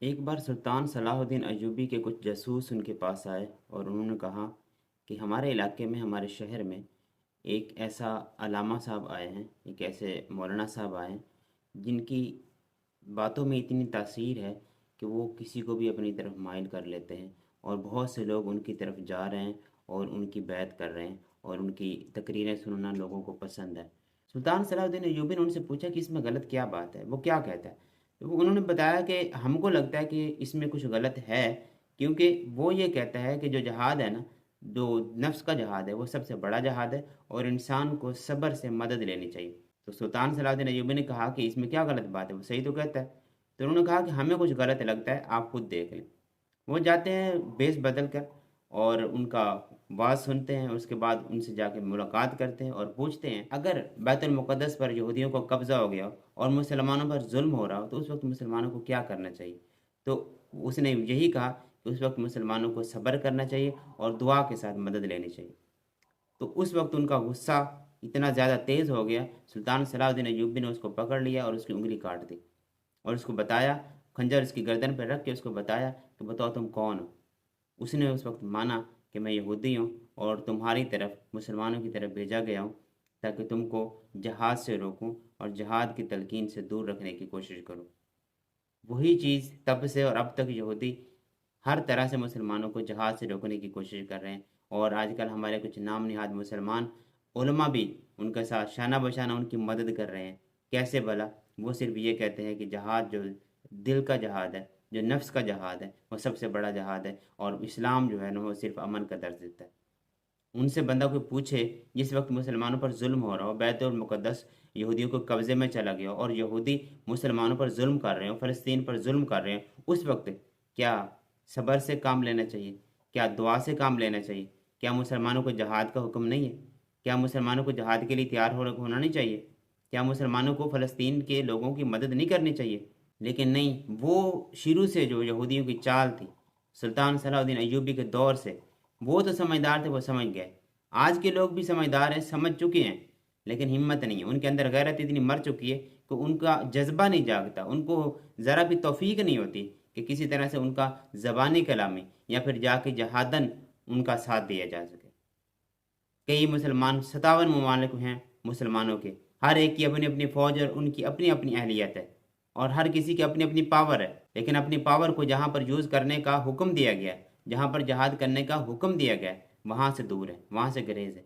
ایک बार सुल्तान सलाहुद्दीन अय्यूबी के कुछ जासूस उनके पास आए और उन्होंने कहा कि हमारे इलाके में, हमारे शहर में एक ऐसा अलामा साहब आए हैं, एक ऐसे मौलाना साहब आए हैं जिनकी बातों में इतनी तासीर है कि वो किसी को भी अपनी तरफ माइल कर लेते हैं, और बहुत से लोग उनकी तरफ जा रहे हैं और उनकी बैत कर रहे हैं और उनकी तकरीरें सुनना लोगों को पसंद है। सुल्तान सलाहुद्दीन अय्यूबी ने उनसे पूछा कि इसमें गलत क्या बात है, वो क्या कहता है। तो उन्होंने बताया कि हमको लगता है कि इसमें कुछ गलत है, क्योंकि वो ये कहता है कि जो जहाद है ना, जो नफ्स का जहाद है, वो सबसे बड़ा जहाद है और इंसान को सब्र से मदद लेनी चाहिए। तो सुल्तान सलाहुद्दीन अय्यूबी ने कहा कि इसमें क्या गलत बात है, वो सही तो कहता है। तो उन्होंने कहा कि हमें कुछ गलत लगता है, आप खुद देख लें। वो जाते हैं बेस बदल कर और उनका वाज सुनते हैं, उसके बाद उनसे जाके मुलाकात करते हैं और पूछते हैं अगर बैतुल मुक़द्दस पर यहूदियों को कब्ज़ा हो गया और मुसलमानों पर जुल्म हो रहा हो तो उस वक्त मुसलमानों को क्या करना चाहिए। तो उसने यही कहा कि उस वक्त मुसलमानों को सब्र करना चाहिए और दुआ के साथ मदद लेनी चाहिए। तो उस वक्त उनका गुस्सा इतना ज़्यादा तेज़ हो गया, सुल्तान सलाहुद्दीन अय्यूबी ने उसको पकड़ लिया और उसकी उंगली काट दी और उसको बताया, खंजर उसकी गर्दन पर रख के उसको बताया कि बताओ तुम कौन हो। उसने उस वक्त माना कि मैं यहूदी हूँ और तुम्हारी तरफ, मुसलमानों की तरफ भेजा गया हूँ ताकि तुमको जहाद से रोकूं और जहाद की तलकीन से दूर रखने की कोशिश करूँ। वही चीज़ तब से और अब तक यहूदी हर तरह से मुसलमानों को जहाद से रोकने की कोशिश कर रहे हैं, और आजकल हमारे कुछ नाम निहाद मुसलमान उलमा भी उनके साथ शाना बशाना उनकी मदद कर रहे हैं। कैसे भला? वो सिर्फ ये कहते हैं कि जहाद जो दिल का जहाद है, जो नफ्स का जहाद है, वो सबसे बड़ा जहाद है, और इस्लाम जो है ना वो सिर्फ अमन का दर्ज देता है। उनसे बंदा कोई पूछे, जिस वक्त मुसलमानों पर जुल्म हो रहा हो, बैतुल मुक़द्दस यहूदियों को कब्ज़े में चला गया हो और यहूदी मुसलमानों पर जुल्म कर रहे हो, फ़लस्तीन पर जुल्म कर रहे हैं, उस वक्त क्या सब्र से काम लेना चाहिए? क्या दुआ से काम लेना चाहिए? क्या मुसलमानों को जहाद का हुक्म नहीं है? क्या मुसलमानों को जहाद के लिए तैयार होना नहीं चाहिए? क्या मुसलमानों को फ़लस्तीन के लोगों की मदद नहीं करनी चाहिए? लेकिन नहीं, वो शुरू से जो यहूदियों की चाल थी, सुल्तान सलाहुद्दीन अय्यूबी के दौर से, वो तो समझदार थे, वो समझ गए। आज के लोग भी समझदार हैं, समझ चुके हैं, लेकिन हिम्मत नहीं है, उनके अंदर गैरत इतनी मर चुकी है कि उनका जज्बा नहीं जागता, उनको ज़रा भी तौफीक नहीं होती कि किसी तरह से उनका ज़बानी कलामी या फिर जाके जहादन उनका साथ दिया जा सके। कई मुसलमान 57 ममालिक हैं मुसलमानों के, हर एक की अपनी अपनी फ़ौज और उनकी अपनी अपनी अहलियत है और हर किसी की अपनी अपनी पावर है, लेकिन अपनी पावर को जहाँ पर यूज़ करने का हुक्म दिया गया है, जहाँ पर जहाद करने का हुक्म दिया गया है, वहाँ से दूर है, वहाँ से गुरेज है।